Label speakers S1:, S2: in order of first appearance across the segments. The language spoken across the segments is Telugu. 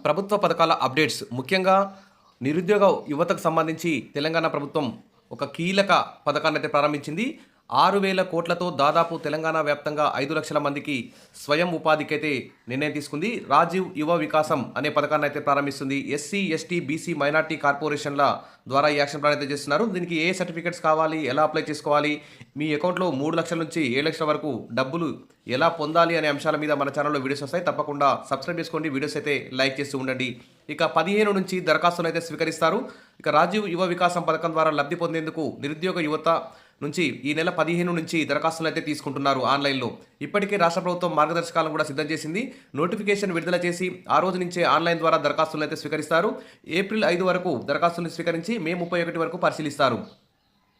S1: ప్రభుత్వ పథకాల అప్డేట్స్ ముఖ్యంగా నిరుద్యోగ యువతకు సంబంధించి తెలంగాణ ప్రభుత్వం ఒక కీలక పథకాన్ని అయితే ప్రారంభించింది. 6,000 కోట్లతో దాదాపు తెలంగాణ వ్యాప్తంగా 5,00,000 మందికి స్వయం ఉపాధికైతే నిర్ణయం తీసుకుంది. రాజీవ్ యువ వికాసం అనే పథకాన్ని అయితే ప్రారంభిస్తుంది. ఎస్సీ, ఎస్టీ, బీసీ, మైనార్టీ కార్పొరేషన్ల ద్వారా ఈ యాక్షన్ ప్లాన్ అయితే చేస్తున్నారు. దీనికి ఏ సర్టిఫికేట్స్ కావాలి, ఎలా అప్లై చేసుకోవాలి, మీ అకౌంట్లో 3 లక్షల నుంచి 7 లక్షల వరకు డబ్బులు ఎలా పొందాలి అనే అంశాల మీద మన ఛానల్లో వీడియోస్ వస్తాయి. తప్పకుండా సబ్స్క్రైబ్ చేసుకోండి, వీడియోస్ అయితే లైక్ చేస్తూ ఉండండి. ఇక 15 నుంచి దరఖాస్తులు అయితే స్వీకరిస్తారు. ఇక రాజీవ్ యువ వికాసం పథకం ద్వారా లబ్ధి పొందేందుకు నిరుద్యోగ యువత నుంచి ఈ నెల 15 నుంచి దరఖాస్తులు అయితే తీసుకుంటున్నారు ఆన్లైన్లో. ఇప్పటికే రాష్ట్ర ప్రభుత్వం మార్గదర్శకాలను కూడా సిద్ధం చేసింది. నోటిఫికేషన్ విడుదల చేసి ఆ రోజు నుంచే ఆన్లైన్ ద్వారా దరఖాస్తులు అయితే స్వీకరిస్తారు. ఏప్రిల్ 5 వరకు దరఖాస్తులను స్వీకరించి మే 31 వరకు పరిశీలిస్తారు.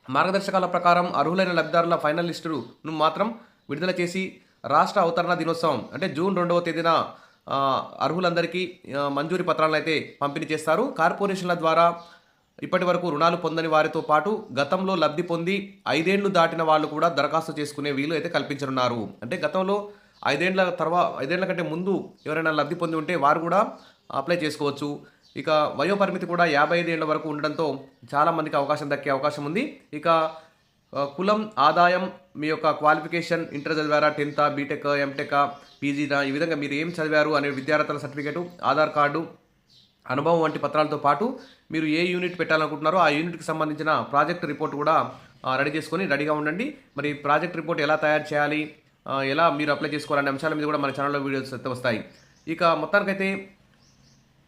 S1: మార్గదర్శకాల ప్రకారం అర్హులైన లబ్ధిదారుల ఫైనల్ లిస్టును మాత్రం విడుదల చేసి రాష్ట్ర అవతరణ దినోత్సవం అంటే జూన్ 2వ తేదీన అర్హులందరికీ మంజూరీ పత్రాలను అయితే పంపిణీ చేస్తారు. కార్పొరేషన్ల ద్వారా ఇప్పటి వరకు రుణాలు పొందని వారితో పాటు గతంలో లబ్ధి పొంది 5 ఏళ్లు దాటిన వాళ్ళు కూడా దరఖాస్తు చేసుకునే వీలు అయితే కల్పించనున్నారు. అంటే గతంలో 5 ఏళ్ల కంటే ముందు ఎవరైనా లబ్ధి పొంది ఉంటే వారు కూడా అప్లై చేసుకోవచ్చు. ఇక వయోపరిమితి కూడా 55 ఏళ్ల వరకు ఉండడంతో చాలామందికి అవకాశం దక్కే అవకాశం ఉంది. ఇక కులం, ఆదాయం, మీ యొక్క క్వాలిఫికేషన్, ఇంటర్ చదివారా, 10th, బీటెక్, ఎంటెక్, పీజీనా, ఈ విధంగా మీరు ఏం చదివారు అనే విద్యార్థుల సర్టిఫికేటు, ఆధార్ కార్డు, అనుభవం వంటి పత్రాలతో పాటు మీరు ఏ యూనిట్ పెట్టాలనుకుంటున్నారో ఆ యూనిట్కి సంబంధించిన ప్రాజెక్ట్ రిపోర్ట్ కూడా రెడీ చేసుకొని రెడీగా ఉండండి. మరి ప్రాజెక్ట్ రిపోర్ట్ ఎలా తయారు చేయాలి, ఎలా మీరు అప్లై చేసుకోవాలనే అంశాల మీద కూడా మన ఛానల్లో వీడియోస్ అయితే వస్తాయి. ఇక మొత్తానికైతే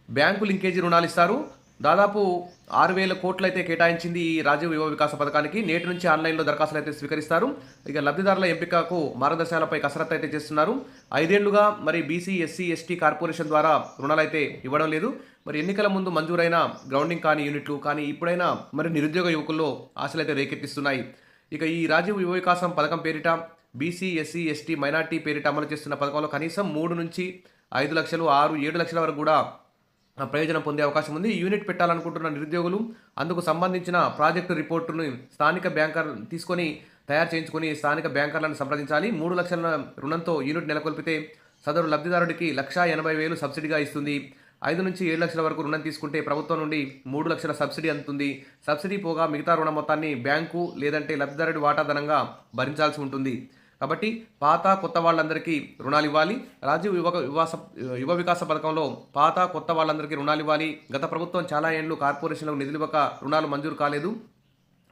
S1: బ్యాంకు లింకేజీ రుణాలు ఇస్తారు. దాదాపు 6,000 కోట్లు అయితే కేటాయించింది ఈ రాజీవ్ యువ వికాస పథకానికి. నేటి నుంచి ఆన్లైన్లో దరఖాస్తులు అయితే స్వీకరిస్తారు. ఇక లబ్ధిదారుల ఎంపికకు మార్గదర్శకాలపై కసరత్తు అయితే చేస్తున్నారు. 5 ఏళ్లుగా మరి బీసీ, ఎస్సీ, ఎస్టీ కార్పొరేషన్ ద్వారా రుణాలు అయితే ఇవ్వడం లేదు. మరి ఎన్నికల ముందు మంజూరైన గ్రౌండింగ్ కాని యూనిట్లు కానీ ఇప్పుడైనా మరి నిరుద్యోగ యువకుల్లో ఆశలు అయితే రేకెత్తిస్తున్నాయి. ఇక ఈ రాజీవ్ యువ వికాసం పథకం పేరిట బీసీ, ఎస్సీ, ఎస్టీ, మైనార్టీ పేరిట అమలు చేస్తున్న పథకంలో కనీసం 3 నుంచి 5 లక్షలు, 6, 7 లక్షల వరకు కూడా ప్రయోజనం పొందే అవకాశం ఉంది. యూనిట్ పెట్టాలనుకుంటున్న నిరుద్యోగులు అందుకు సంబంధించిన ప్రాజెక్టు రిపోర్టును స్థానిక బ్యాంకర్ తీసుకొని తయారు చేయించుకొని స్థానిక బ్యాంకర్లను సంప్రదించాలి. 3 లక్షల రుణంతో యూనిట్ నెలకొల్పితే సదరు లబ్ధిదారుడికి 1,80,000 సబ్సిడీగా ఇస్తుంది. 5 నుంచి 7 లక్షల వరకు రుణం తీసుకుంటే ప్రభుత్వం నుండి 3 లక్షల సబ్సిడీ అందుతుంది. సబ్సిడీ పోగా మిగతా రుణ మొత్తాన్ని బ్యాంకు లేదంటే లబ్ధిదారుడి వాటాధనంగా భరించాల్సి ఉంటుంది. కాబట్టి పాత కొత్త వాళ్ళందరికీ రుణాలు ఇవ్వాలి. రాజీవ్ యువ వికాస పథకంలో పాత కొత్త వాళ్ళందరికీ రుణాలు ఇవ్వాలి. గత ప్రభుత్వం చాలా ఏళ్లు కార్పొరేషన్లకు నిధులు ఇవ్వక రుణాలు మంజూరు కాలేదు.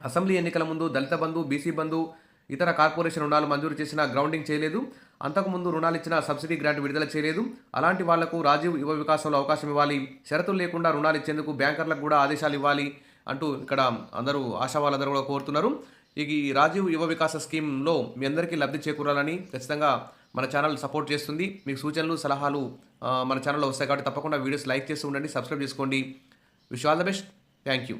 S1: అసెంబ్లీ ఎన్నికల ముందు దళిత బంధు, బీసీ బంధు, ఇతర కార్పొరేషన్ రుణాలు మంజూరు చేసిన గ్రౌండింగ్ చేయలేదు. అంతకుముందు రుణాలు ఇచ్చిన సబ్సిడీ గ్రాంట్ విడుదల చేయలేదు. అలాంటి వాళ్లకు రాజీవ్ యువ వికాసంలో అవకాశం ఇవ్వాలి. షరతులు లేకుండా రుణాలు ఇచ్చేందుకు బ్యాంకర్లకు కూడా ఆదేశాలు ఇవ్వాలి అంటూ ఇక్కడ అందరూ ఆశావాళ్ళందరూ కూడా కోరుతున్నారు. ఈ రాజీవ్ యువ వికాస స్కీమ్లో మీ అందరికీ లబ్ధి చేకూరాలని ఖచ్చితంగా మన ఛానల్ సపోర్ట్ చేస్తుంది. మీకు సూచనలు, సలహాలు మన ఛానల్లో వస్తాయి కాబట్టి తప్పకుండా వీడియోస్ లైక్ చేస్తూ ఉండండి, సబ్స్క్రైబ్ చేసుకోండి. Wish all the best. Thank you.